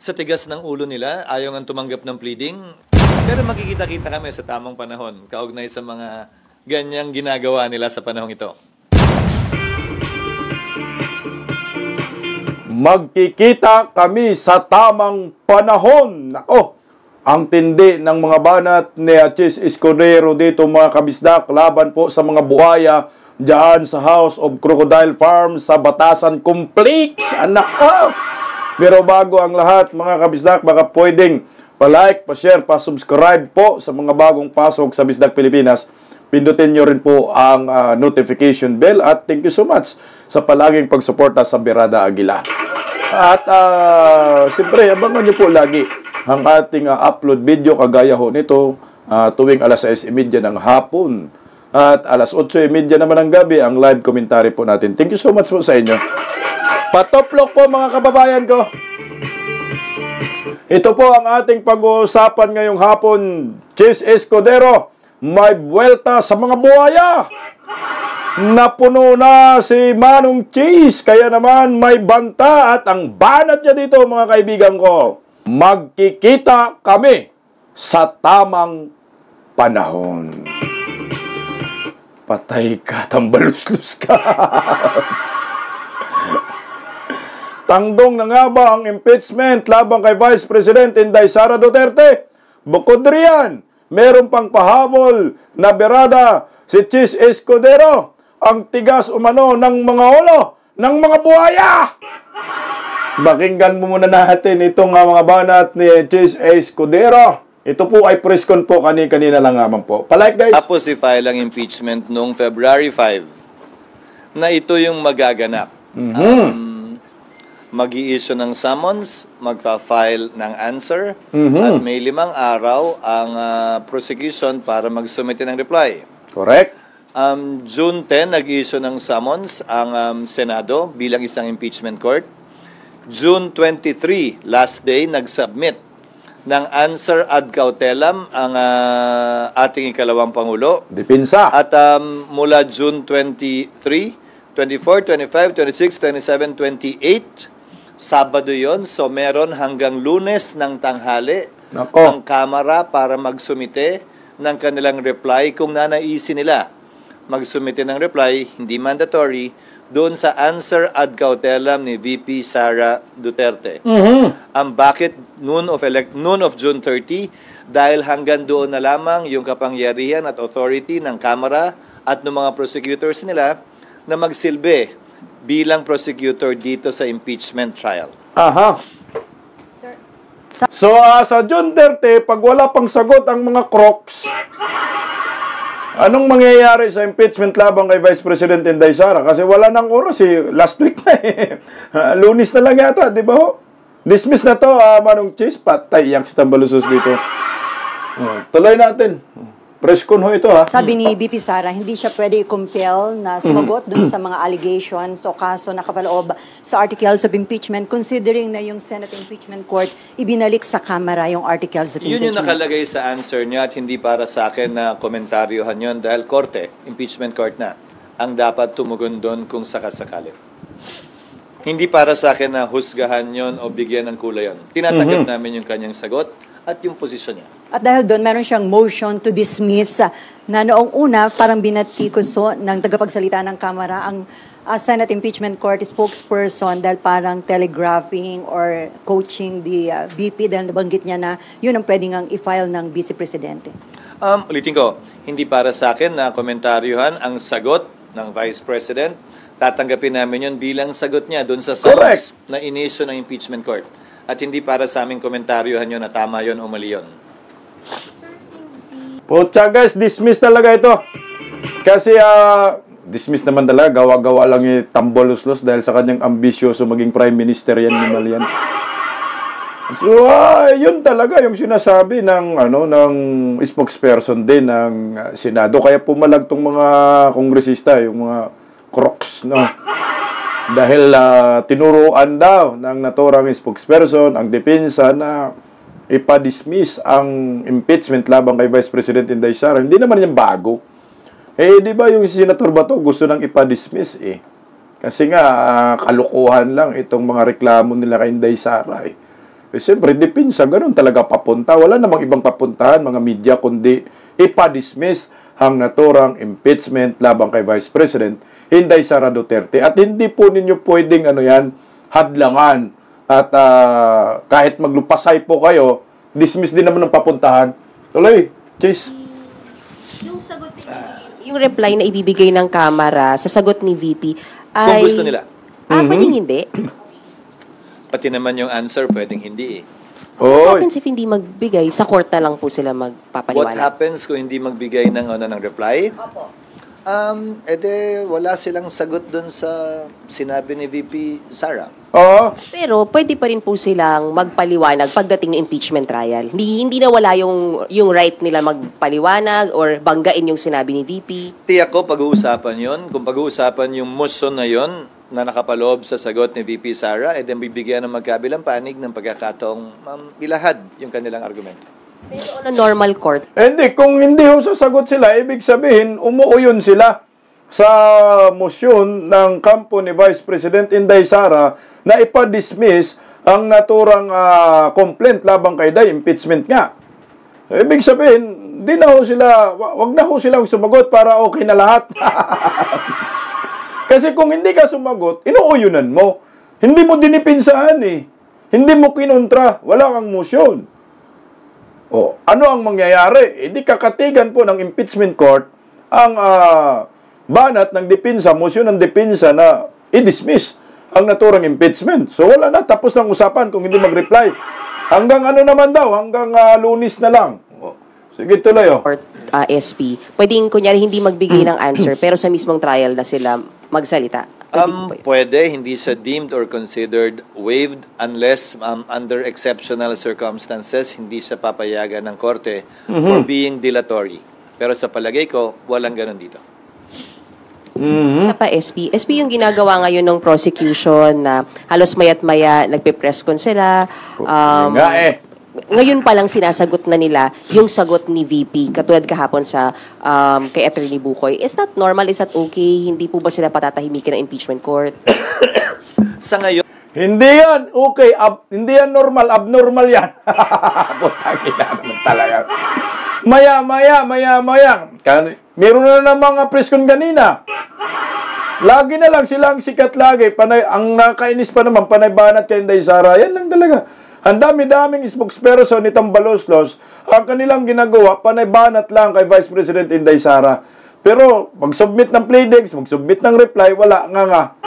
sa tigas ng ulo nila, ayaw nga tumanggap ng pleading. Pero makikita-kita kami sa tamang panahon, kaugnay sa mga ganyang ginagawa nila sa panahong ito. Magkikita kami sa tamang panahon. Nako, ang tindi ng mga banat ni Chis Escudero dito mga kabisdak laban po sa mga buhaya dyan sa House of Crocodile Farm sa Batasan Complex. Anak ko! Pero bago ang lahat mga kabisdak, baka pwedeng pa-like, pa-share, pa-subscribe po sa mga bagong pasok sa Bisdak Pilipinas. Pindutin nyo rin po ang notification bell at thank you so much sa palaging pagsuporta sa Birada Aguila. At siyempre, abangan nyo po lagi ang ating upload video kagaya ho nito tuwing alas 6:30 ng hapon at alas 8:30 naman ng gabi ang live commentary po natin. Thank you so much po sa inyo. Patoplok po mga kababayan ko. Ito po ang ating pag-uusapan ngayong hapon. Chis Escudero, may buwelta sa mga buhaya. Napuno na si Manong Chis, kaya naman may banta at ang banat niya dito mga kaibigan ko. Magkikita kami sa tamang panahon. Patay ka, tambaluslus ka. Tangdong na nga ba ang impeachment laban kay Vice President Inday Sara Duterte? Bukod riyan, meron pang pahabol na berada si Chis Escudero, ang tigas umano ng mga ulo ng mga buhaya. Bakinggan mo muna natin itong mga banat ni Chis Escudero. Ito po ay press con po kanina lang naman po. Palike guys. Tapos i-file ang impeachment noong February 5 na ito yung magaganap. Mag-i-issue ng summons, magpa-file ng answer, at may 5 araw ang prosecution para mag-submit ng reply. Correct. June 10, nag-issue ng summons ang Senado bilang isang impeachment court. June 23, last day, nag-submit ng answer ad cautelam ang ating ikalawang Pangulo. Dipinsa. At mula June 23, 24, 25, 26, 27, 28, Sabado yon, so meron hanggang Lunes ng tanghali ang Kamara para magsumite ng kanilang reply kung nanaisin nila. Magsumite ng reply, hindi mandatory, doon sa answer ad cautelam ni VP Sara Duterte. Ang bakit noon of June 30, dahil hanggang doon na lamang yung kapangyarihan at authority ng Kamara at ng mga prosecutors nila na magsilbi bilang prosecutor dito sa impeachment trial. Aha. So, sa June 30, pag wala pang sagot ang mga crocs, anong mangyayari sa impeachment laban kay Vice President Inday Sara? Kasi wala nang oras last week na Lunes na lang yata, di ba ho? Dismiss na to, Manong Chis. Patay yang si Tambalusos dito. Tuloy natin. Press con ho ito Sabi ni BP Sara, hindi siya pwede i-compel na sumagot dun sa mga allegations o kaso na kapaloob sa articles of impeachment considering na yung Senate Impeachment Court ibinalik sa Kamara yung articles of impeachment. Yun yung nakalagay sa answer niya at hindi para sa akin na komentaryohan yun dahil korte, impeachment court na, ang dapat tumugon doon kung sakasakali. Hindi para sa akin na husgahan yon o bigyan ng kulay yun. Tinatanggap namin yung kanyang sagot at yung posisyon niya. At dahil doon, meron siyang motion to dismiss na noong una, parang binatikuso ng tagapagsalita ng Kamara ang Senate Impeachment Court spokesperson dahil parang telegraphing or coaching the BP dahil nabanggit niya na yun ang pwedeng ang i-file ng Vice Presidente. Ulitin ko, hindi para sa akin na komentaryohan ang sagot ng Vice President. Tatanggapin namin yun bilang sagot niya doon sa summons na inisyo ng impeachment court. At hindi para sa aming komentaryohan yun na tama yun o mali yun. Pucha guys, dismiss talaga ito. Kasi dismiss naman talaga, gawa-gawa lang yung tamboluslos dahil sa kanyang ambisyoso maging prime minister yan, minimal yan. So, yun talaga yung sinasabi ng ng spokesperson din ng Senado. Kaya pumalag tong mga kongresista, yung mga crocs, no? Dahil tinuruan daw ng naturang spokesperson ang depensa na ipa-dismiss ang impeachment laban kay Vice President Inday Sara. Hindi naman yan bago. Di ba yung Senator Bato gusto nang ipa-dismiss Kasi nga, kalukuhan lang itong mga reklamo nila kay Inday Sara Eh, siyempre, depensa, ganun talaga papunta. Wala namang ibang papuntahan, mga media, kundi ipa-dismiss ang naturang impeachment labang kay Vice President Inday Sara Duterte. At hindi po ninyo pwedeng hadlangan. At kahit maglupasay po kayo, dismiss din naman ng papuntahan. Tuloy, Chase. Yung sagot yung reply na ibibigay ng Kamara sa sagot ni VP ay... Kung gusto nila. Pwedeng hindi. Pati naman yung answer, pwedeng hindi eh. What happens if hindi magbigay? Sa court na lang po sila magpapaliwanag. What happens kung hindi magbigay ng reply? Opo. Wala silang sagot doon sa sinabi ni VP Sara. Oo. Pero pwede pa rin po silang magpaliwanag pagdating ng impeachment trial. Hindi na wala yung right nila magpaliwanag or banggain yung sinabi ni VP. Tiyak ko pag-uusapan yon. Kung pag-uusapan yung motion na yon na nakapaloob sa sagot ni VP Sara, then bibigyan ng magkabilang panig ng pagkakataong ilahad yung kanilang argumento. Pero on a normal court, Hindi, kung hindi ho sasagot sila, ibig sabihin, umuuyon sila sa motion ng kampo ni Vice President Inday Sara na ipa-dismiss ang naturang complaint labang kay Day, impeachment nga. Ibig sabihin, wag na ho silang sumagot para okay na lahat. Kasi kung hindi ka sumagot, inuuyunan mo. Hindi mo dinipinsahan eh. Hindi mo kinontra. Wala kang motion. O, ano ang mangyayari? Hindi kakatigan po ng impeachment court ang banat ng depensa, motion ng depensa na i-dismiss ang naturang impeachment. So wala na, tapos ng usapan kung hindi mag-reply. Hanggang hanggang Lunes na lang. O, sige, tuloy oh. court SP, pwedeng kunyari hindi magbigay ng answer pero sa mismong trial na sila magsalita. Pwede, hindi siya deemed or considered waived unless under exceptional circumstances, hindi siya papayagan ng korte for being dilatory. Pero sa palagay ko, walang ganun dito. Sa pa SP. SP yung ginagawa ngayon ng prosecution na halos mayat maya nagpe-press con sila. Ngayon pa lang sinasagot na nila yung sagot ni VP katulad kahapon sa kay Attorney Bukoy. Is that normal? Is that okay? Hindi po ba sila patatahimikin ng impeachment court? Sa ngayon, Hindi yan okay, hindi yan normal, abnormal yan. Putang ina naman talaga. Maya. Meron na ng mga press con kanina. Lagi na lang silang sikat lagi. Ang nakainis pa naman, panay banat kay Inday Sara. Yan lang talaga. Ang dami-daming spokesperson nitong Baloslos, ang kanilang ginagawa, panay banat lang kay Vice President Inday Sara. Pero, mag-submit ng pleadings, mag-submit ng reply, wala nga.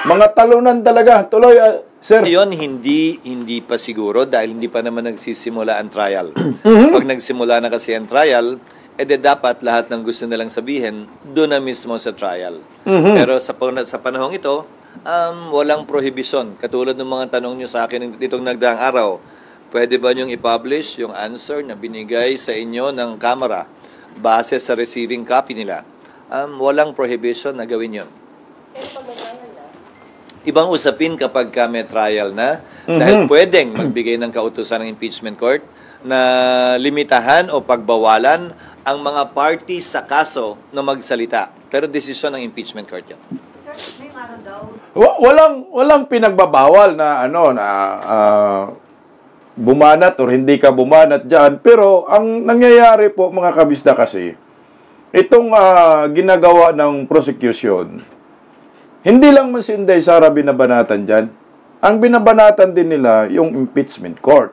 Mga talunan talaga. Tuloy, sir. ngayon, hindi pa siguro dahil hindi pa naman nagsisimula ang trial. Pag nagsimula na kasi ang trial, dapat lahat ng gusto nilang sabihin, doon na mismo sa trial. Pero sa panahong ito, walang prohibition. Katulad ng mga tanong nyo sa akin ditong nagdaang araw, pwede ba nyong i-publish yung answer na binigay sa inyo ng Kamara base sa receiving copy nila? Walang prohibition na gawin yun. Ibang usapin kapag may trial na, dahil pwedeng magbigay ng kautusan ng impeachment court na limitahan o pagbawalan ang mga parties sa kaso na magsalita. Pero desisyon ng impeachment court yun. Walang pinagbabawal na bumanat or hindi ka bumanat diyan, pero ang nangyayari po mga kabisda kasi itong ginagawa ng prosecution, hindi lang man si Inday Sara binabanatan diyan. Ang binabanatan din nila yung impeachment court.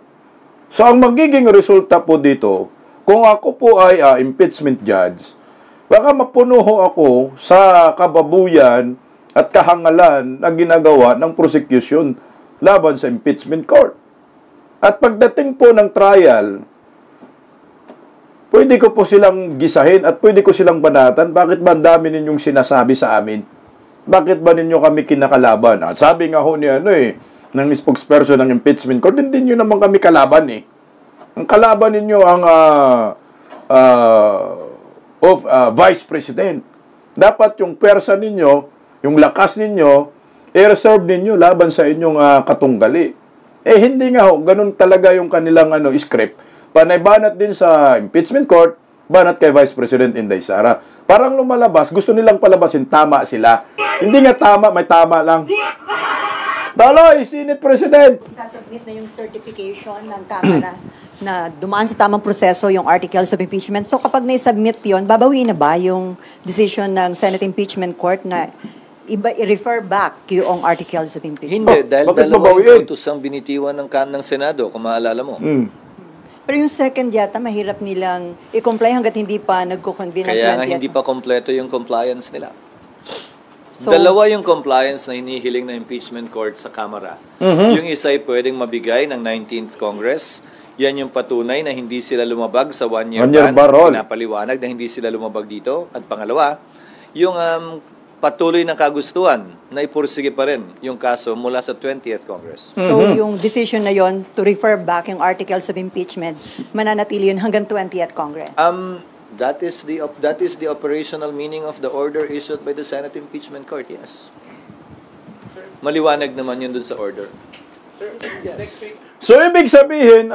So ang magiging resulta po dito, kung ako po ay impeachment judge, baka mapuno ako sa kababuyan at kahangalan na ginagawa ng prosecution laban sa impeachment court. At pagdating po ng trial, pwede ko po silang gisahin at pwede ko silang banatan. Bakit ba ang dami ninyong sinasabi sa amin? Bakit ba ninyo kami kinakalaban? At sabi nga ho ni ng spokesperson ng impeachment court, hindi nyo naman kami kalaban eh. Ang kalaban ninyo ang Vice President. Dapat yung persa ninyo, yung lakas ninyo, i-reserve ninyo laban sa inyong katunggali. Hindi nga ho, ganun talaga yung kanilang script. Panay-banat din sa impeachment court, banat kay Vice President Inday Sara. Parang lumalabas, gusto nilang palabasin, tama sila. Hindi nga tama, may tama lang. Daloy, Senate President. Isasubmit na yung certification ng Kamara na dumaan sa tamang proseso yung articles of impeachment. So kapag na-submit yun, babawiin na ba yung decision ng Senate Impeachment Court na i-refer back yung articles of impeachment? Hindi, dahil bakit dalawang babawiin? utos ang binitiwan ng Senado, kung maalala mo. Pero yung second yata, mahirap nilang i-comply hanggat hindi pa nagko-convene ng 20th. Kaya nga hindi pa kompleto yung compliance nila. So, Dalawa yung compliance na hinihiling na impeachment court sa Kamara. Yung isa ay pwedeng mabigay ng 19th Congress. Yan yung patunay na hindi sila lumabag sa one-year ban. Barol. Pinapaliwanag na hindi sila lumabag dito. At pangalawa, yung patuloy na kagustuhan na ipursige pa rin yung kaso mula sa 20th Congress. So yung decision na yon to refer back yung articles of impeachment, mananatili yun hanggang 20th Congress. That is the operational meaning of the order issued by the Senate Impeachment Court, yes. Maliwanag naman yun dun sa order. So, ibig sabihin,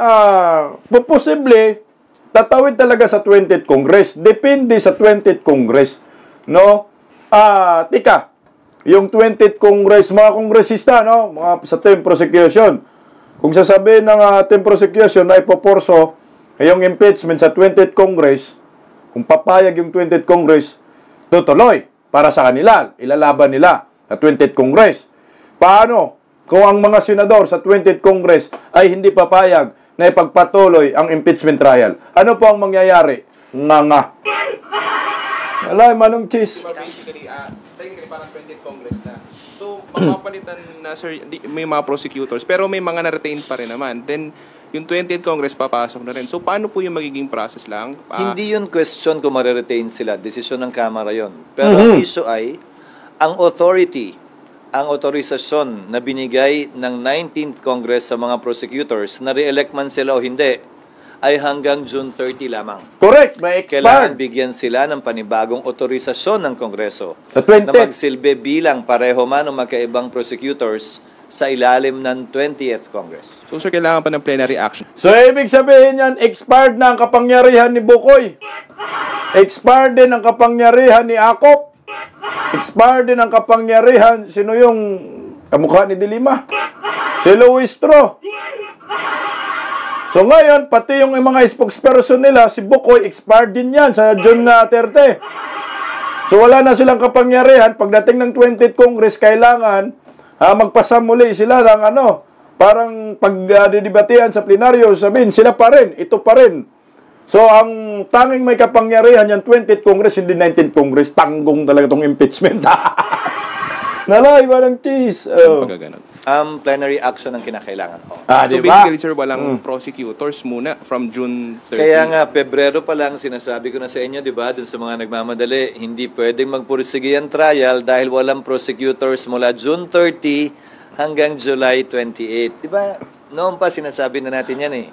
posible, tatawid talaga sa 20th Congress. Depende sa 20th Congress. No? Tika, yung 20th Congress, mga kongresista, no? Mga sa team prosecution. Kung sasabihin ng team prosecution na ipoporso yung impeachment sa 20th Congress, kung papayag yung 20th Congress, tutuloy para sa kanila. Ilalaban nila sa 20th Congress. Paano kung ang mga senador sa 20th Congress ay hindi papayag na ipagpatuloy ang impeachment trial? Ano po ang mangyayari? Nga. Alay, Manong Cheese. Technically, parang 20th Congress na. So, mapapalitan na, sir, may mga prosecutors, pero may mga na-retain pa rin naman. Then, yung 20th Congress papasok na rin. So, paano po yung magiging process lang? Hindi yun question kung mariretain sila. Desisyon ng Kamara yon. Pero ang issue ay, ang authority, ang otorisasyon na binigay ng 19th Congress sa mga prosecutors, na re-elect man sila o hindi, ay hanggang June 30 lamang. Correct, may Kailangan expired. bigyan sila ng panibagong otorisasyon ng Kongreso Sa na 20th. magsilbi bilang pareho man o magkaibang prosecutors sa ilalim ng 20th Congress. So, sir, kailangan pa ng plenary action. So, ibig sabihin yan, expired na ang kapangyarihan ni Bukoy. Expired din ang kapangyarihan ni Akop. Expired din ang kapangyarihan, sino yung kamukha ni Dilima? Si Luistro. So, ngayon, pati yung mga spokesperson nila, si Bukoy, expired din yan sa June 30. So, wala na silang kapangyarihan. Pagdating ng 20th Congress, kailangan magpasamuli sila ng parang pagdidebatehan sa plenaryo, sabihin, sila pa rin, ito pa rin. So, ang tanging may kapangyarihan yan, 20th Congress, hindi 19th Congress, tanggong talaga itong impeachment. Nalay, walang cheese. Pagkaganon. Plenary action ang kinakailangan. So, Diba? basically, sir, walang prosecutors muna from June 30. Kaya nga, Pebrero pa lang, sinasabi ko na sa inyo, di ba, dun sa mga nagmamadali, hindi pwedeng magpursige ang trial dahil walang prosecutors mula June 30 hanggang July 28. Di ba, noon pa sinasabi na natin yan eh.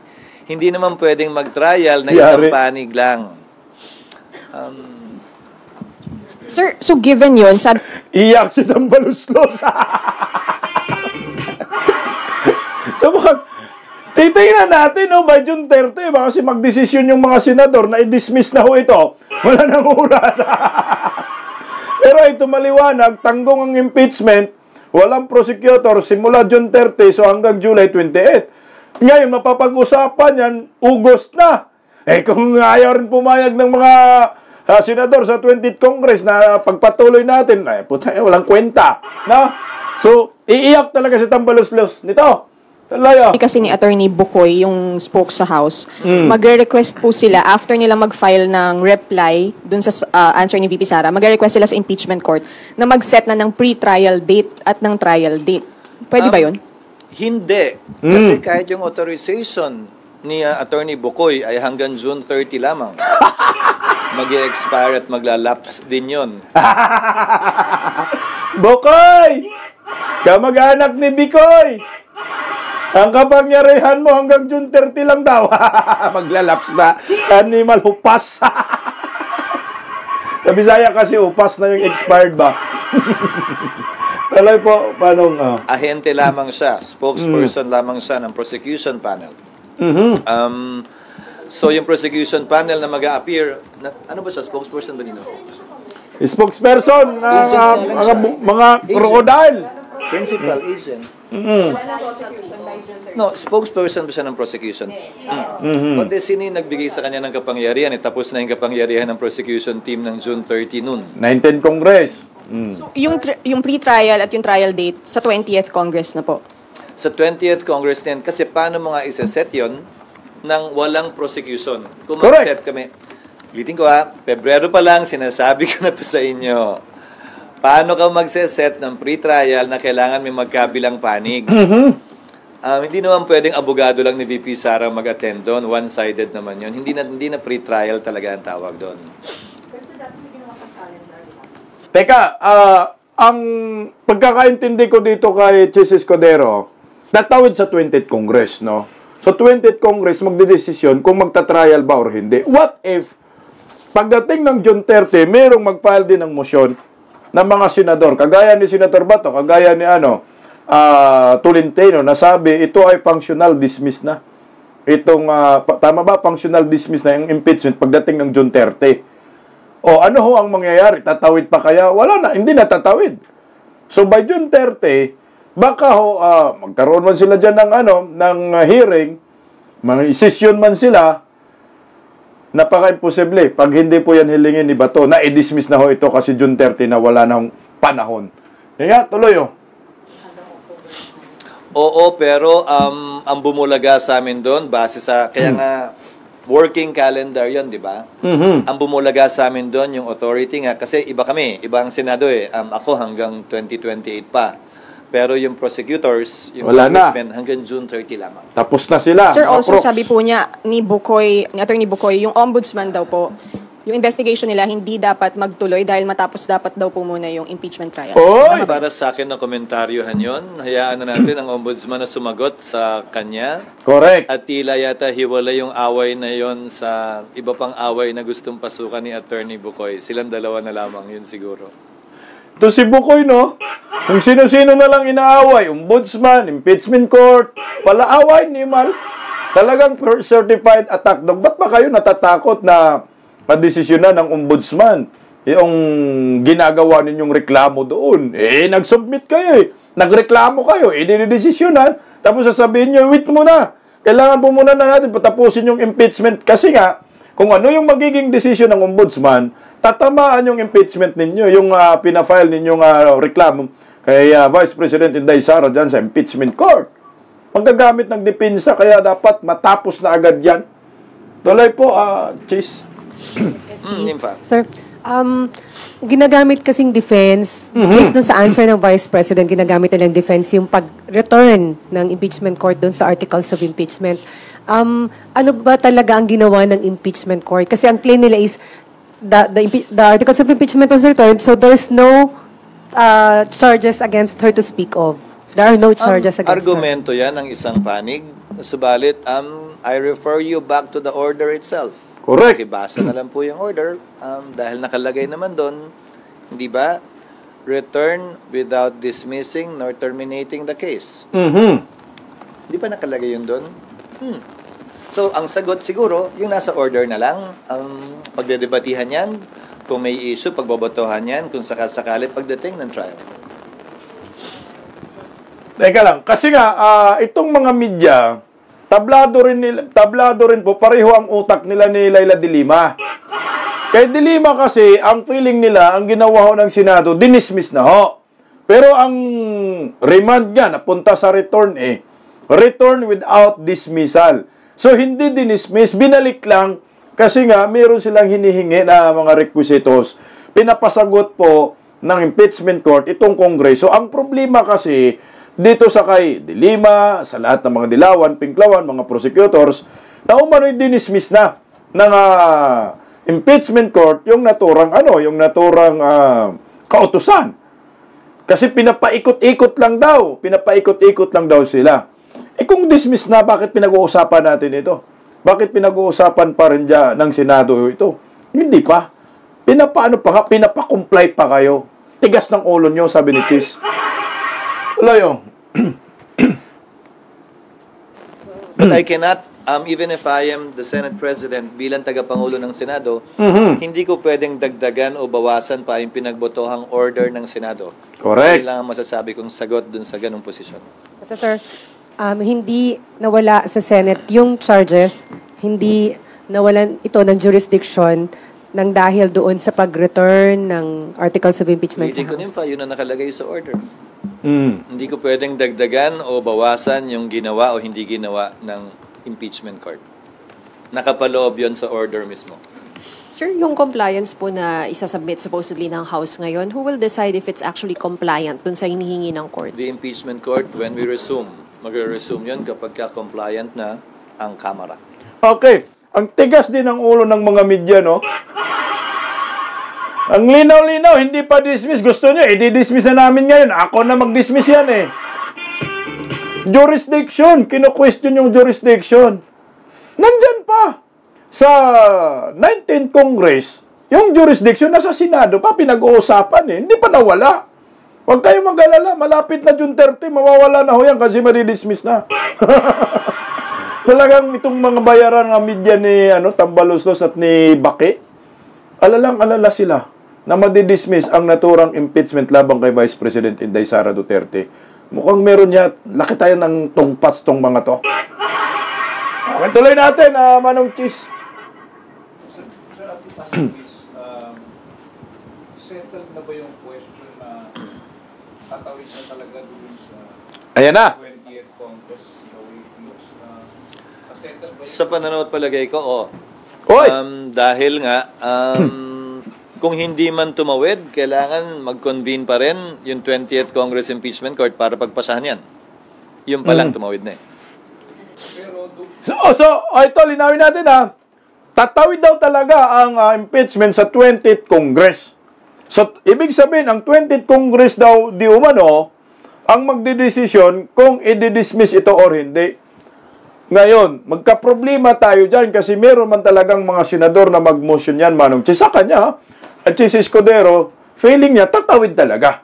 Hindi naman pwedeng mag-trial na isang panig lang. Sir, so given yun, sabi Iyak si Tambaluslos. So, titingnan natin, by June 30, baka kasi magdesisyon yung mga senador na i-dismiss na ho ito. Wala nang oras. Pero ito maliwanag, tanggong ang impeachment, walang prosecutor simula June 30, so hanggang July 28. Ngayon, mapapag-usapan yan, August na. Kung ayaw rin pumayag ng mga senador sa 20th Congress na pagpatuloy natin, walang kwenta. No? So, iiyak talaga si Tambaluslos nito. Talaya. kasi ni Attorney Bukoy, yung spoke sa House, magre-request po sila, after nila mag-file ng reply dun sa answer ni VP Sara, magre-request sila sa impeachment court na mag-set na ng pre-trial date at ng trial date. Pwede ba yun? Hindi. Kasi kahit yung authorization ni Attorney Bukoy ay hanggang June 30 lamang. Mag-expire at maglalapse din yun. Bukoy! Kamag-anak ni Bikoy! Ang kapangyarihan mo hanggang June 30 lang daw. Maglalaps na. Animal hupas. Sa Bisaya kasi hupas na yung expired ba? Talay po, paano Ahente lamang siya. Spokesperson lamang siya ng prosecution panel. So yung prosecution panel na mag-a-appear, ano ba siya? Spokesperson ba nino? Spokesperson ng mga crocodile. Principal agent. Wala na prosecution by June 30. No, spokesperson ba siya ng prosecution? Kundi sino yung nagbigay sa kanya ng kapangyarihan? Tapos na yung kapangyarihan ng prosecution team ng June 30 noon. 19 Congress. So, yung pre-trial at yung trial date sa 20th Congress na po. Sa 20th Congress din, kasi paano mo nga isa-set yun nang walang prosecution? Kung mag-set kami, ulitin ko Pebrero pa lang, sinasabi ko na to sa inyo. Paano ka magse-set ng pre-trial na kailangan may magkabilang panig? Hindi naman pwedeng abogado lang ni VP Sara mag-attend doon. One-sided naman yun. Hindi na pre-trial talaga ang tawag doon. Teka, ang pagkakaintindi ko dito kay Chis Escudero, tatawid sa 20th Congress, no? So, 20th Congress, magdedesisyon kung magta-trial ba or hindi. What if, pagdating ng June 30, mayroong mag-file din ng motion ng mga senador, kagaya ni Senator Bato, kagaya ni Tolentino, na sabi, ito ay functional dismiss na. Itong, tama ba, functional dismiss na yung impeachment pagdating ng June 30. O ano ho ang mangyayari? Tatawid pa kaya? Wala na, hindi na tatawid. So by June 30, baka ho, magkaroon man sila dyan ng hearing, mag-session man sila, napaka-imposible. Pag hindi po yan hilingin ni Bato, na i-dismiss na ho ito kasi June 30 na wala nang panahon. Kaya tuloy Oo, pero ang bumulaga sa amin doon, base sa, kaya nga, working calendar yon, di ba? Ang bumulaga sa amin doon, yung authority nga, kasi iba kami, ibang Senado ako hanggang 2028 pa. Pero yung prosecutors, yung congressmen, hanggang June 30 lamang. Tapos na sila. Sir, also sabi po niya ni Attorney Bukoy, yung ombudsman daw po, yung investigation nila hindi dapat magtuloy dahil matapos dapat daw po muna yung impeachment trial. Para sa akin na komentaryohan yon, hayaan na natin ang ombudsman na sumagot sa kanya. Correct. At tila yata hiwala yung away na yon sa iba pang away na gustong pasukan ni Attorney Bukoy. Silang dalawa na lamang yun siguro. Ito si Bukoy, no? Kung sino-sino na lang inaaway, ombudsman, impeachment court, palaaway ni Mal. Talagang certified attack dog. Ba't ba kayo natatakot na madesisyonan ng ombudsman? Yung ginagawa ninyong reklamo doon. Nag-submit kayo Nagreklamo kayo, dinidesisyonan. Tapos sasabihin nyo, wait muna. Kailangan po muna na natin patapusin yung impeachment. Kasi nga, kung ano yung magiging desisyon ng ombudsman, tatamaan yung impeachment ninyo, yung pinafile ninyong reklamo kay Vice President Inday Sara dyan sa impeachment court. Paggagamit ng depensa, kaya dapat matapos na agad yan. Tuloy po, Chis. Sir, ginagamit kasing defense, based dun sa answer ng Vice President, ginagamit nilang defense yung pag-return ng impeachment court dun sa articles of impeachment. Ano ba talaga ang ginawa ng impeachment court? Kasi ang claim nila is, the articles of impeachment was returned, so there's no charges against her to speak of. There are no charges against argumento yan ng isang panig. Subalit, I refer you back to the order itself. Correct. Ibasa na lang po yung order. Dahil nakalagay naman doon, hindi ba, return without dismissing nor terminating the case. Hindi ba nakalagay yun doon? So, ang sagot siguro, yung nasa order na lang, pagdedebatihan yan, kung may issue, pagbobotohan yan, kung sakasakali pagdating ng trial. Teka lang, kasi nga, itong mga media, tablado rin po, pareho ang utak nila ni Laila de Lima. Kay de Lima kasi, ang feeling nila, ang ginawa ho ng Senado, dinismiss na ho. Pero ang remand niya, napunta sa return return without dismissal. So, hindi dinismiss, binalik lang, kasi nga, meron silang hinihingi na mga requisitos. Pinapasagot po ng impeachment court itong Kongreso. Ang problema kasi, dito sa kay de Lima, sa lahat ng mga dilawan, pinklawan, mga prosecutors, na umano'y dinismiss na ng impeachment court yung naturang kautusan. Kasi pinapaikot-ikot lang daw sila. Kung dismiss na, bakit pinag-uusapan natin ito? Bakit pinag-uusapan pa rin dyan ng Senado ito? Hindi pa. Pinapakomply pa kayo. Tigas ng ulo nyo, sabi ni Chis. Wala yun. But I cannot, even if I am the Senate President, bilang tagapangulo ng Senado, hindi ko pwedeng dagdagan o bawasan pa yung pinagbotohang order ng Senado. Correct. Yun lang ang masasabi kong sagot dun sa ganung posisyon. Basta sir, hindi nawala sa Senate yung charges, hindi nawalan ito ng jurisdiction nang dahil doon sa pag-return ng articles of impeachment sa Hindi ko House. pa, yun ang nakalagay sa order. Hindi ko pwedeng dagdagan o bawasan yung ginawa o hindi ginawa ng impeachment court. Nakapaloob yun sa order mismo. Sir, yung compliance po na isasubmit supposedly ng House ngayon, who will decide if it's actually compliant dun sa hinihingi ng court? The impeachment court, when we resume, magre-resume yun kapag compliant na ang Kamara. Okay. Ang tigas din ng ulo ng mga media, no? Ang linaw-linaw, hindi pa dismiss. Gusto nyo, i-dismiss na namin ngayon. Ako na mag-dismiss yan, eh. Jurisdiction. Kino-question yung jurisdiction. Nandyan pa. Sa 19th Congress, yung jurisdiction nasa Senado pa, pinag-uusapan, eh. Hindi pa nawala. Huwag kayong mag-alala. Malapit na June 30, mawawala na ho yan kasi madi-dismiss na. Talagang itong mga bayaran ng media ni Tambaloslos at ni Bake, alala sila na madidismiss ang naturang impeachment labang kay Vice President Inday Sara Duterte. Mukhang meron niya, laki tayo ng tungpats tong mga to. Okay, tuloy natin, Manong Cheese. Settled na ba yung question na tatawid na talaga doon sa Ayan na. 20th Congress, the way it looks? Settled ba Sa pananaw at palagay ko, Oy! dahil nga, kung hindi man tumawid, kailangan mag-convene pa rin yung 20th Congress Impeachment Court para pagpasahan yan. Yung pa lang tumawid na eh. So, ito, linawin natin tatawid daw talaga ang impeachment sa 20th Congress. So, ibig sabihin, ang 20th Congress daw di umano ang magdidesisyon kung i-dismiss ito or hindi. Ngayon, magka-problema tayo dyan kasi meron man talagang mga senador na mag-motion yan, Manong Chis. Sa kanya, at si Escudero, feeling niya, tatawid talaga.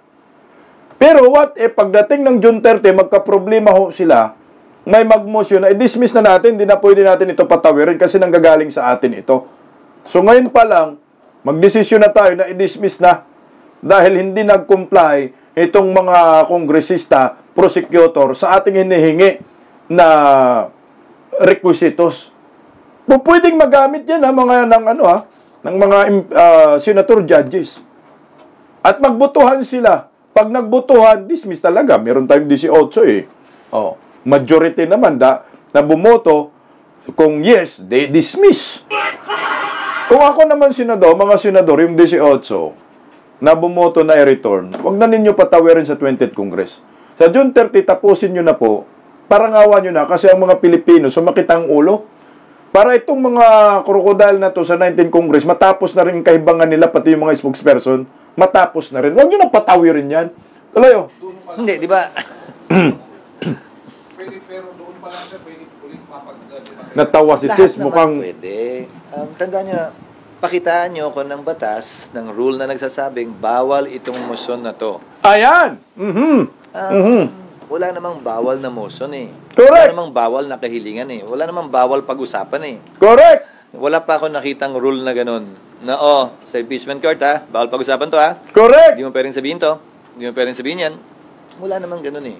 Pero what if pagdating ng June 30, magka-problema ho sila, may mag-motion na i-dismiss na natin, hindi na pwede natin ito patawirin kasi nanggagaling sa atin ito. So ngayon pa lang, magdesisyon na tayo na i-dismiss na dahil hindi nag-comply itong mga kongresista, prosecutor sa ating hinihingi na requisitos. Pwedeng magamit yan ng mga senator judges. At magbotohan sila. Pag nagbotohan, dismiss talaga. Meron tayong 18 eh. Majority naman na bumoto, kung yes, they dismiss. Kung ako naman senador, mga senador, yung 18, na bumoto na i-return, huwag na ninyo patawirin sa 20th Congress. Sa June 30, tapusin nyo na po, parangawan nyo na, kasi ang mga Pilipino, sumakit ang ulo. Para itong mga krokodil na to sa 19th Congress, matapos na rin kahibangan nila, pati yung mga spokesperson, matapos na rin. Huwag nyo na patawirin yan. Tuloy, Hindi, di ba? Pero doon pa lang siya, pwede ulit mapagdali. Natawa si Lahat Tis, naman mukhang... pwede. Tandaan nyo, pakitaan nyo ako ng batas, ng rule na nagsasabing bawal itong motion na to. Ayan! Wala namang bawal na motion eh. Correct. Wala namang bawal na kahilingan eh. Wala namang bawal pag-usapan eh. Correct! Wala pa ako nakitang rule na ganun. Na sa impeachment court bawal pag-usapan to Correct! Hindi mo pwedeng sabihin to. Hindi mo pwedeng sabihin yan. Wala namang ganun eh.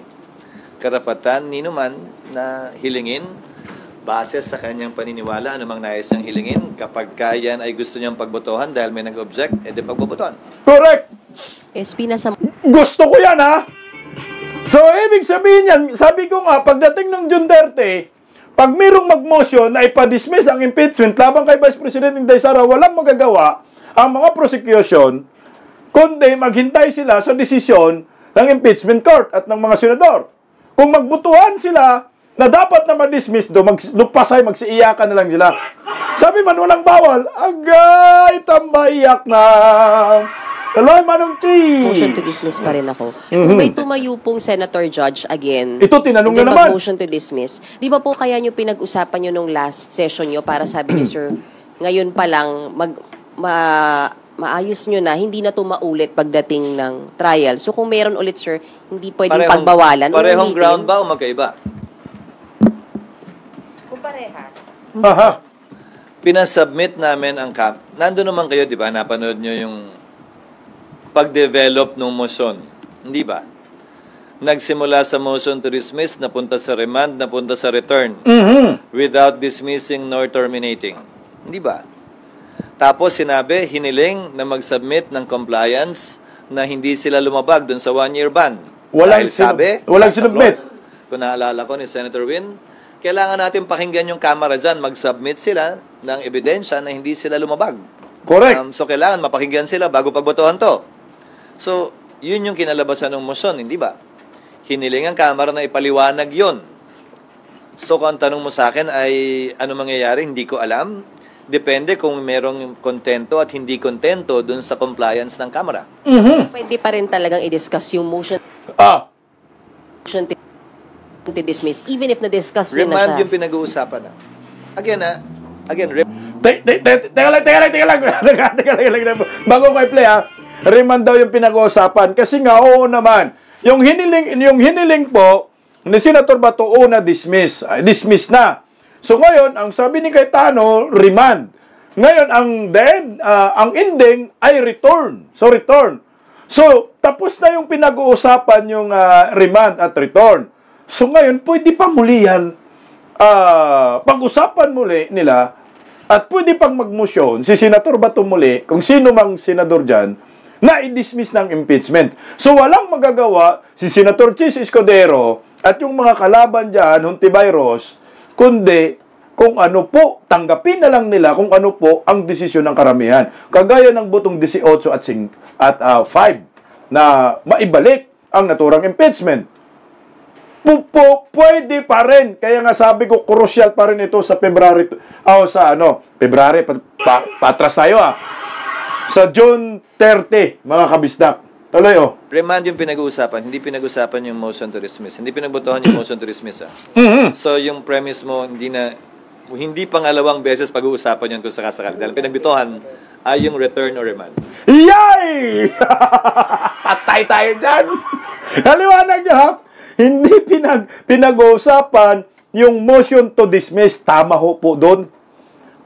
Karapatan ni naman na hilingin base sa kanyang paniniwala, anumang nais niyang hilingin. Kapag yan ay gusto niyang pagbotohan dahil may nag-object, edi pagbobotohan. Correct! SP na sa... Gusto ko yan, So, ibig sabihin yan, sabi ko nga, pagdating ng June 30, pag mayroong mag-motion na ipa-dismiss ang impeachment labang kay Vice President Inday Sara, walang magagawa ang mga prosecution, kundi maghintay sila sa desisyon ng impeachment court at ng mga senador. Kung magbutuhan sila na dapat na ma-dismiss do, magpasay, magsiiyakan na lang sila. Sabi man, walang bawal. Agay, tambayak na. Hello, Manong Chi. Motion to dismiss pa rin ako. Kung may tumayo pong Senator Judge again, ito, tinanong and then nyo naman. mag-motion to dismiss, di ba po kaya nyo pinag-usapan nyo nung last session nyo para sabi nyo, sir, ngayon pa lang, maayos nyo na, hindi na ito maulit pagdating ng trial. So kung meron ulit, sir, hindi pwedeng pagbawalan. Parehong ground ba o magkaiba? Parehas. Aha. Pinasubmit namin ang nandun naman kayo, di ba? Napanood nyo yung pag-develop ng motion. Hindi ba? Nagsimula sa motion to dismiss, napunta sa remand, napunta sa return. Without dismissing nor terminating. Hindi ba? Tapos sinabi, hiniling na mag-submit ng compliance na hindi sila lumabag dun sa 1-year ban. Dahil sabi, walang sinubmit. Kung naalala ko ni Senator Win, kailangan natin pakinggan yung Kamara dyan, mag-submit sila ng ebidensya na hindi sila lumabag. Correct. So, kailangan mapakinggan sila bago pagbotohan to. So, yun yung kinalabasan ng motion, hindi ba? Hiniling ang Kamara na ipaliwanag yun. So, kung ang tanong mo sa akin ay ano mangyayari, hindi ko alam. Depende kung merong kontento at hindi kontento dun sa compliance ng Kamara. Pwede pa rin talagang i-discuss yung motion to dismiss, even if na-discuss nyo na Remand siya. yung pinag-uusapan na. Again, Teka lang. Bago ko i-play, remand daw yung pinag-uusapan. Kasi nga, oo naman. Yung hiniling po, ni Senator Bato, dismiss na. So ngayon, ang sabi ni Cayetano, remand. Ngayon, ang ending ay return. So, return. So, tapos na yung pinag-uusapan yung remand at return. So, ngayon, pwede pa muli yan, pag-usapan muli nila, at pwede pang mag-motion si Senator Bato muli, kung sino mang senador dyan, na i-dismiss ng impeachment. So, walang magagawa si Senator Chis Escudero at yung mga kalaban dyan, Hontiveros, kundi kung ano po, tanggapin na lang nila kung ano po ang desisyon ng karamihan. Kagaya ng butong 18 at 5 na maibalik ang naturang impeachment. Pwede pa rin. Kaya nga sabi ko, crucial pa rin ito sa February, patras tayo sa June 30, mga kabisdak. Tuloy, Remand yung pinag-uusapan, hindi pinag-usapan yung motion to dismiss. Hindi pinagbotohan yung motion to dismiss, So, yung premise mo, hindi pangalawang beses pag-uusapan yan kung sakasakali. Dahil pinagbitohan ay yung return or remand. Yay! Patay tayo dyan! Naliwanag niyo, hindi pinag-uusapan yung motion to dismiss. Tama ho po doon.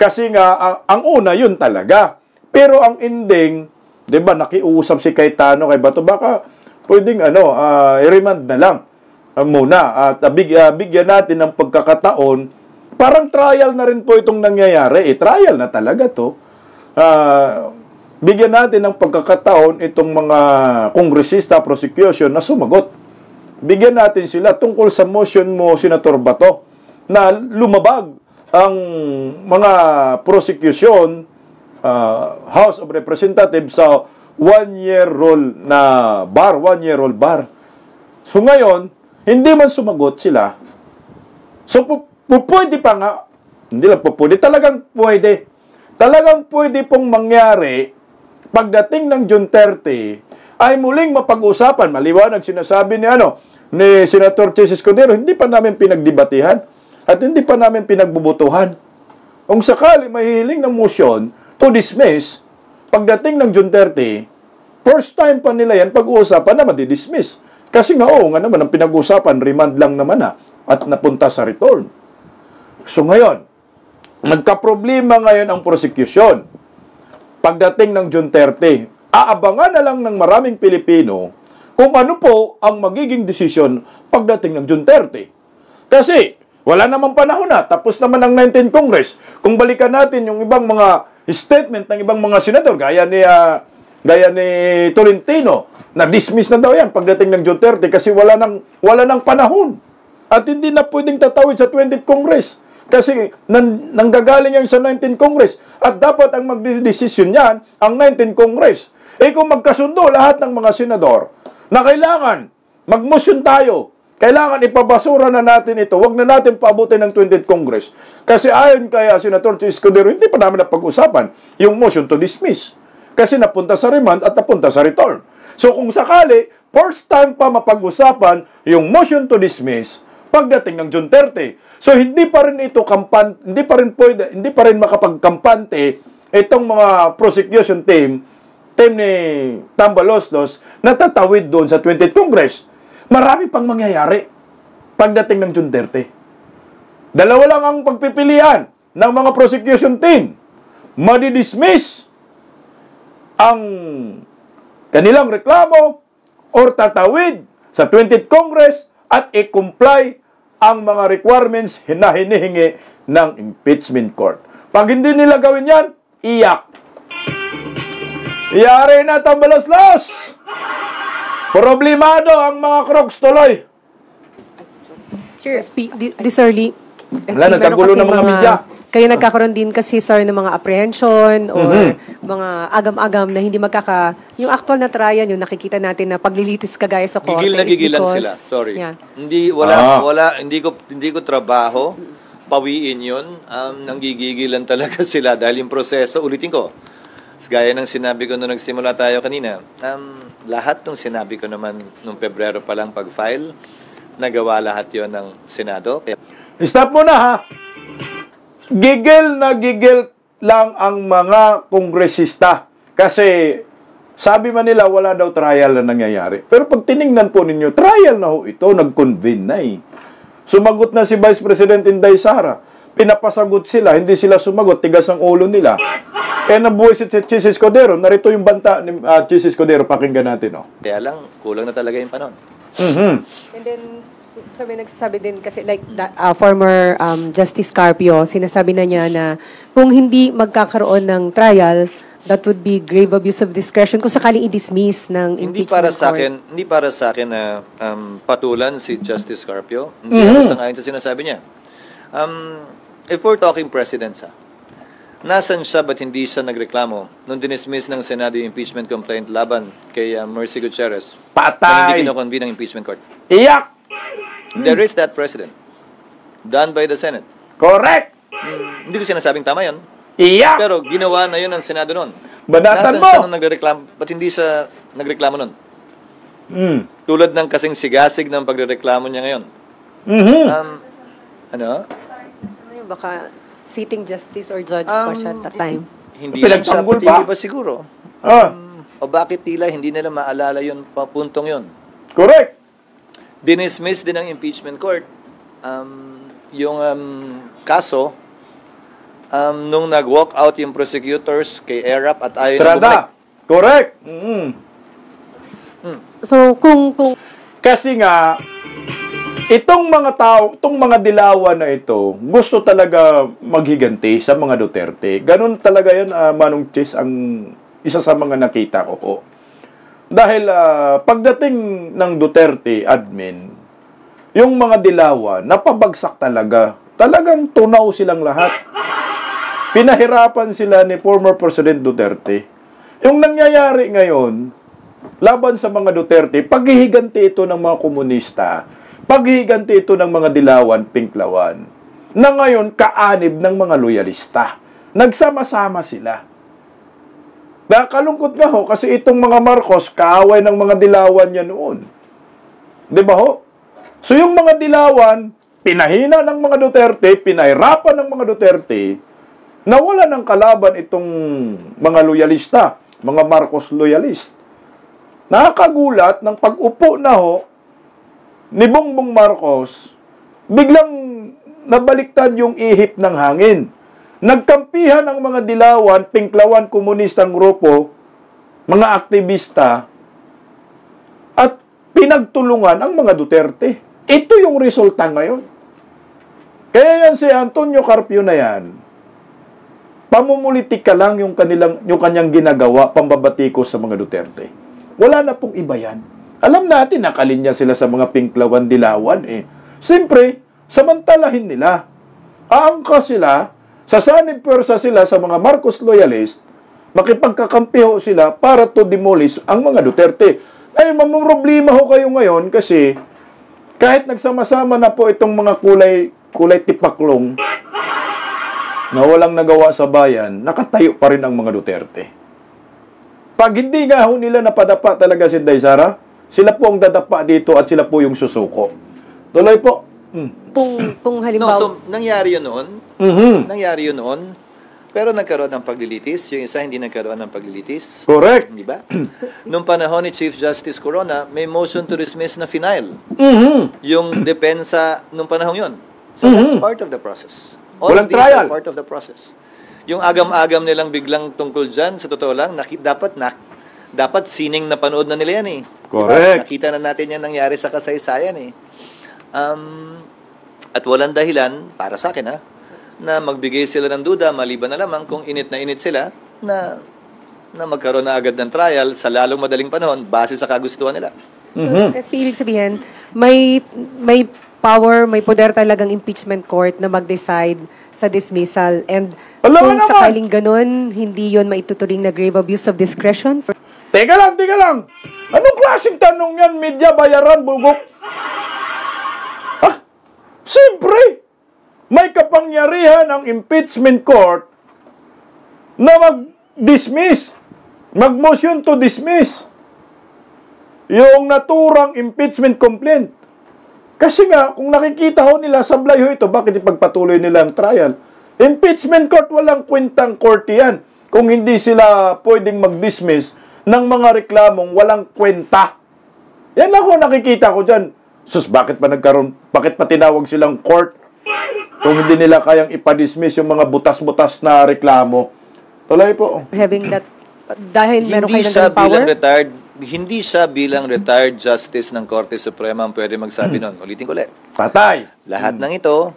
Kasi nga, ang una, yun talaga. Pero ang ending, di ba, nakiusap si Cayetano kay Bato, baka pwedeng i-remand na lang muna. At bigyan natin ng pagkakataon. Parang trial na rin po itong nangyayari. Trial na talaga to. Bigyan natin ng pagkakataon itong mga kongresista, prosecution na sumagot. Bigyan natin sila tungkol sa motion mo, Senator Bato, na lumabag ang mga prosecution, House of Representatives sa 1-year rule na bar, 1-year rule bar. So ngayon, hindi man sumagot sila. So pwede pa nga, hindi lang pwede, talagang pwede. Talagang pwede pong mangyari pagdating ng June 30 ay muling mapag-usapan. Maliwanag sinasabi ni Senator Chis Escudero, hindi pa namin pinagdebatihan at hindi pa namin pinagbubutuhan. Kung sakali mahihiling ng motion to dismiss, pagdating ng June 30, first time pa nila yan pag-uusapan na madi-dismiss. Kasi nga nga naman, ang pinag-uusapan, remand lang naman at napunta sa return. So ngayon, nagka-problema ngayon ang prosecution. Pagdating ng June 30, aabangan na lang ng maraming Pilipino kung ano po ang magiging desisyon pagdating ng June 30. Kasi wala namang panahon na, tapos naman ang 19th Congress. Kung balikan natin yung ibang mga statement ng ibang mga senador, gaya ni Tolentino, na dismiss na daw yan pagdating ng June 30 kasi wala nang panahon. At hindi na pwedeng tatawid sa 20th Congress. Kasi nanggagaling yan sa 19th Congress. At dapat ang magdedesisyon yan, ang 19th Congress. Kung magkasundo lahat ng mga senador na kailangan mag-motion tayo, kailangan ipabasura na natin ito, wag na natin paabutin ng 20th Congress. Kasi ayon kay Senator Chis Escudero, hindi pa namin napag-usapan yung motion to dismiss. Kasi napunta sa remand at napunta sa return. So kung sakali, first time pa mapag-usapan yung motion to dismiss pagdating ng June 30. So hindi pa rin ito hindi pa rin makapagkampante itong mga prosecution team ni Tambaloslos na tatawid doon sa 20th Congress. Marami pang mangyayari pagdating ng June 30. Dalawa lang ang pagpipilian ng mga prosecution team. Madidismiss ang kanilang reklamo or tatawid sa 20th Congress at i-comply ang mga requirements na hinihingi ng impeachment court. Pag hindi nila gawin yan, iyak. Iyari na tambalaslas. Problemado ang mga crocs tuloy. Sure. This early. Wala, nagkagulo ng mga media. Kaya nagkakaroon din kasi, sir, ng mga apprehension or mga agam-agam na hindi yung actual na trial, yung nakikita natin na paglilitis kagaya sa korte. Gigil na gigilan sila. Sorry. Yeah. Hindi ko trabaho. Pawiin yun. Nanggigigilan talaga sila dahil yung proseso, ulitin ko, gaya ng sinabi ko nung nagsimula tayo kanina, lahat ng sinabi ko naman nung Pebrero pa lang pag-file, nagawa lahat yon ng Senado. Stop muna ha. Gigil na gigil lang ang mga kongresista. Kasi sabi man nila wala daw trial na nangyayari. Pero pag tiningnan po ninyo, trial na ho ito, nag-convene na eh. Sumagot na si Vice President Inday Sara. Pinapasagot sila, hindi sila sumagot, tigas ang ulo nila. Nabuwisit si Chis Escudero. Narito yung banta ni Chis Escudero, pakinggan natin. Oh. Kaya lang, kulang na talaga yung panahon. And then, may nagsasabi din kasi like former Justice Carpio, sinasabi na niya na kung hindi magkakaroon ng trial, that would be grave abuse of discretion kung sakaling i-dismiss ng impeachment court. Hindi para sa akin na patulan si Justice Carpio. Hindi ako sangayon sa sinasabi niya. If we're talking precedents, nasan siya ba't hindi siya nagreklamo nung dinismiss ng Senado yung impeachment complaint laban kay Mercy Gutierrez? Patay! Hindi kinoconvene ng impeachment court. Iyak! There is that precedent done by the Senate. Correct! Hindi ko sinasabing tama yun. Iyak! Pero ginawa na yun ng Senado noon. Banatan Nasaan mo! siya nung nagreklamo? Ba't hindi siya nagreklamo noon? Tulad ng kasing sigasig ng pagrereklamo niya ngayon. Baka sitting justice or judge pa siya at that time. Hindi lang siya, Pinagtanggol hindi pa? ba siguro? O bakit tila hindi nila maalala yun, puntong yun? Correct! Dinismiss din ng impeachment court yung kaso nung nag-walk out yung prosecutors kay ERAP at ayaw na bumalik. Estrada! Correct! So, kung Kasi nga, itong mga dilawan na ito, gusto talaga maghiganti sa mga Duterte. Ganun talaga yan, Manong Chis, ang isa sa mga nakita ko po. Dahil pagdating ng Duterte admin, yung mga dilawan, napabagsak talaga. Talagang tunaw silang lahat. Pinahirapan sila ni former President Duterte. Yung nangyayari ngayon, laban sa mga Duterte, paghihiganti ito ng mga komunista, paghihiganti ito ng mga dilawan, pinklawan, na ngayon kaanib ng mga loyalista. Nagsama-sama sila. Nakalungkot nga ho, kasi itong mga Marcos, kaaway ng mga dilawan yan noon. Di ba ho? So yung mga dilawan, pinahina ng mga Duterte, pinahirapan ng mga Duterte, nawala ng kalaban itong mga loyalista, mga Marcos loyalist. Nakakagulat ng pag-upo na ho, ni Bongbong Marcos, biglang nabaliktad yung ihip ng hangin. Nagkampihan ang mga dilawan, pinklawan, komunistang grupo, mga aktivista, at pinagtulungan ang mga Duterte. Ito yung resulta ngayon. Kaya yan si Antonio Carpio na yan, pamumulitika lang yung kanyang ginagawa, pambabatikos sa mga Duterte. Wala na pong iba yan. Alam natin, nakalinya sila sa mga pinklawan, dilawan eh. Siyempre, samantalahin nila. Aangka sila, sasanib pwersa sila sa mga Marcos loyalist, makipagkakampiho sila para to demolish ang mga Duterte. Ay, mamroblema ho kayo ngayon kasi kahit nagsama-sama na po itong mga kulay tipaklong na walang nagawa sa bayan, nakatayo pa rin ang mga Duterte. Pag hindi nga ho nila napadapa talaga si Inday Sara, sila po ang dadapa dito at sila po yung susuko. Tuloy po. Kung halimbawa... No, so, nangyari yun noon. Nangyari yun noon. Pero nagkaroon ng paglilitis. Yung isa hindi nagkaroon ng paglilitis. Correct. Di ba? Nung panahon ni Chief Justice Corona, may motion to dismiss na final. Yung depensa nung panahon yun. So that's part of the process. All Walang of these trial. are part of the process. Yung agam-agam nilang biglang tungkol dyan, sa totoo lang, dapat sining na panood na nila yan eh. Correct. Diba? Nakita na natin yan nangyari sa kasaysayan eh. At walang dahilan, para sa akin na magbigay sila ng duda, maliban na lamang kung init na init sila, na magkaroon na agad ng trial sa lalong madaling panahon, base sa kagustuhan nila. SP, ibig sabihin, may power, may poder talagang impeachment court na mag-decide sa dismissal. And Alam mo kung naman! sakaling ganun, hindi yon maituturing na grave abuse of discretion. Teka lang. Anong klaseng tanong yan? Media bayaran, bugok? Siyempre, may kapangyarihan ang impeachment court na mag-dismiss, mag-motion to dismiss yung naturang impeachment complaint. Kasi nga, kung nakikita ho nila, sablay ho ito, bakit ipagpatuloy nila ang trial? Impeachment court, walang kwentang court yan. Kung hindi sila pwedeng mag-dismiss ng mga reklamong walang kwenta. Yan ako nakikita ko dyan. Sus, bakit pa tinawag silang court? Kung hindi nila kayang ipa-dismiss yung mga butas-butas na reklamo. Tuloy po. Having that, dahil meron kayo ng ganung power? Hindi siya bilang retired justice ng Korte Suprema ang pwede magsabi nun. Ulitin ko ulit. Patay. Lahat ng ito,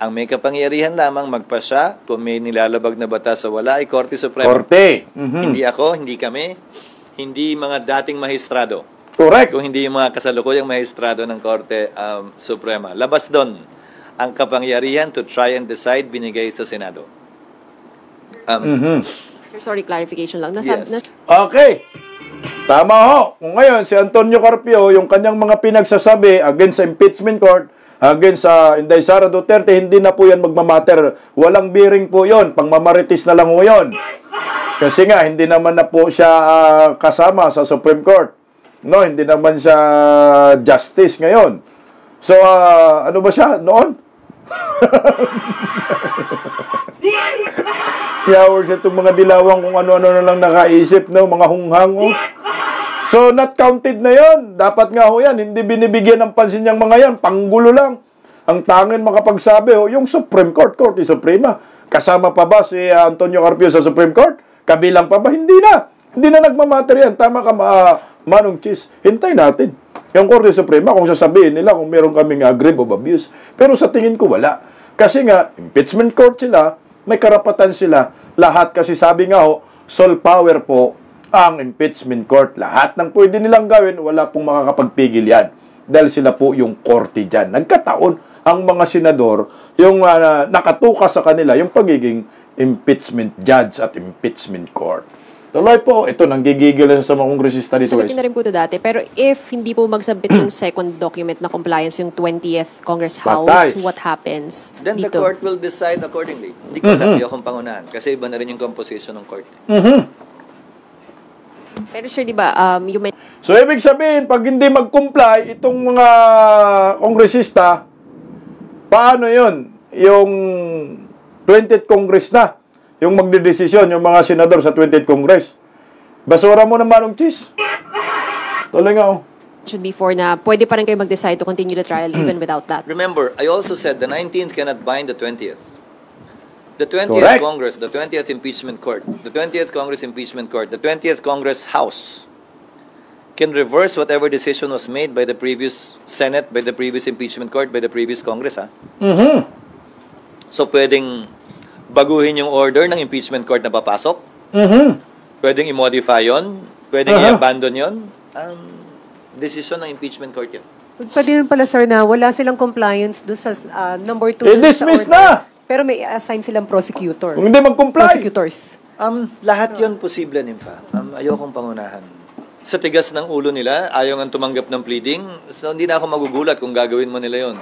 ang may kapangyarihan lamang magpasya kung may nilalabag na batas sa wala ay Korte Suprema. Korte. Hindi ako, hindi kami, hindi mga dating mahistrado. Correct. Kung hindi yung mga kasalukuyang mahistrado ng Korte Suprema. Labas doon ang kapangyarihan to try and decide binigay sa Senado. Sir, sorry, clarification lang. Yes. Okay. Tama ho. Kung ngayon, si Antonio Carpio, yung kanyang mga pinagsasabi against sa impeachment court, against sa Inday Sara Duterte, hindi na po yan magmamatter. Walang bearing po yon. Pangmamaritis na lang po yun. Kasi nga, hindi naman na po siya kasama sa Supreme Court. No, hindi naman siya justice ngayon. So, ano ba siya noon? Yawag siya itong mga dilawang kung ano-ano na lang nakaisip, no? Mga hunghang, oh. So, not counted na yon. Dapat nga ho yan. Hindi binibigyan ng pansin yung mga yan. Panggulo lang. Ang tangin makapagsabi, yung Supreme Court, Korte Suprema. Kasama pa ba si Antonio Carpio sa Supreme Court? Kabilang pa ba? Hindi na. Hindi na nagmamatter yan. Tama ka, Manong Chis. Hintay natin. Yung Korte Suprema, kung sasabihin nila kung meron kaming grave of abuse. Pero sa tingin ko, wala. Kasi nga, impeachment court sila, may karapatan sila. Lahat kasi sabi nga ho, sole power po ang impeachment court. Lahat ng pwede nilang gawin, wala pong makakapagpigil yan. Dahil sila po yung korte dyan. Nagkataon ang mga senador, yung nakatuka sa kanila, yung pagiging impeachment judge at impeachment court. Tuloy po, ito nanggigigil sa mga kongresista dito. Sagutin na rin po ito dati. Pero if hindi po magsabit yung second document na compliance, yung 20th Congress House, what happens Then dito? the court will decide accordingly. Hindi ko alam yung pangunahan. Kasi iba na rin yung composition ng court. Pero sure, di ba, So, ibig sabihin, pag hindi mag-comply, itong mga kongresista, paano yun? Yung 20th Congress na, yung magdedesisyon, yung mga senador sa 20th Congress. Basura mo naman ang cheese. Tuloy nga, oh. should be for na pwede pa rin kayo mag-decide to continue the trial even without that. Remember, I also said the 19th cannot bind the 20th. The 20th Correct. Congress, the 20th Impeachment Court, the 20th Congress Impeachment Court, the 20th Congress House can reverse whatever decision was made by the previous Senate, by the previous Impeachment Court, by the previous Congress. So, pwedeng baguhin yung order ng Impeachment Court na papasok. Pwedeng i-modify yun. Pwedeng i-abandon yun. Decision ng Impeachment Court yun. Pwede rin pala, sir, na wala silang compliance doon sa number 2. I-dismiss na! Pero may assign silang prosecutor. Kung hindi mag-comply. Prosecutors. Lahat yun posible, Nympha. Ayokong pangunahan. Sa tigas ng ulo nila, ayaw nga tumanggap ng pleading. So, hindi na ako magugulat kung gagawin mo nila yun.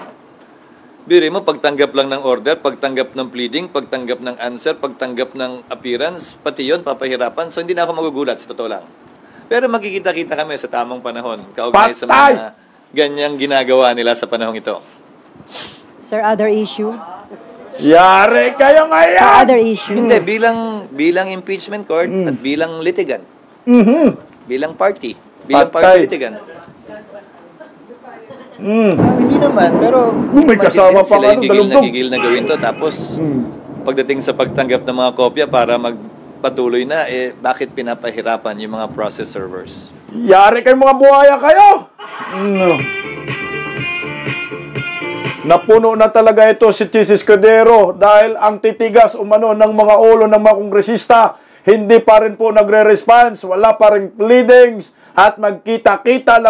Biri mo, pagtanggap lang ng order, pagtanggap ng pleading, pagtanggap ng answer, pagtanggap ng appearance, pati yun, papahirapan. So, hindi na ako magugulat, sa totoo lang. Pero magkikita-kita kami sa tamang panahon. Kaugnay sa mga ganyang ginagawa nila sa panahong ito. Sir, other issue? Yari kayo ngayon! Sir, other issue? Hindi, bilang impeachment court at bilang litigant. Bilang party. Bilang party litigant. Hindi naman, pero May kasama pa sila ano, yung dalugtog. gigil na gawin to. Tapos, pagdating sa pagtanggap ng mga kopya para magpatuloy na, bakit pinapahirapan yung mga process servers? Yari kayong mga buhaya kayo! Napuno na talaga ito si Chis Escudero dahil ang titigas umano ng mga ulo ng mga kongresista, hindi pa rin po nagre-response, wala pa rin pleadings, at magkita-kita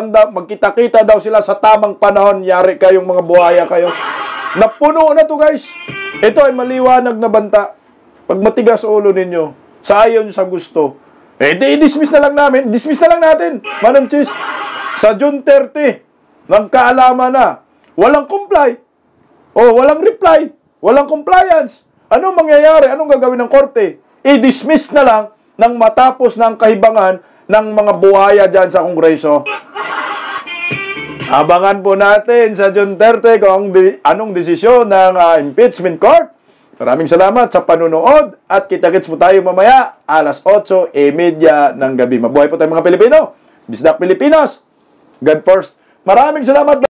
daw sila sa tamang panahon. Yari kayong mga buhaya kayo. Napuno na to, guys. Ito ay maliwanag na banta. Pag matigas ulo ninyo, sa ayaw nyo sa gusto, i-dismiss na lang namin. Dismiss na lang natin, Madam Chis. Sa June 30, nagkaalaman na. Walang comply. Walang reply. Walang compliance. Anong mangyayari? Anong gagawin ng korte? I-dismiss na lang nang matapos ng kahibangan ng mga buhaya dyan sa Kongreso. Abangan po natin sa June 30 kung anong desisyon ng impeachment court. Maraming salamat sa panunood at kita-kits po tayo mamaya alas 8:30 ng gabi. Mabuhay po tayo mga Pilipino. Bisdak Pilipinas. God first. Maraming salamat.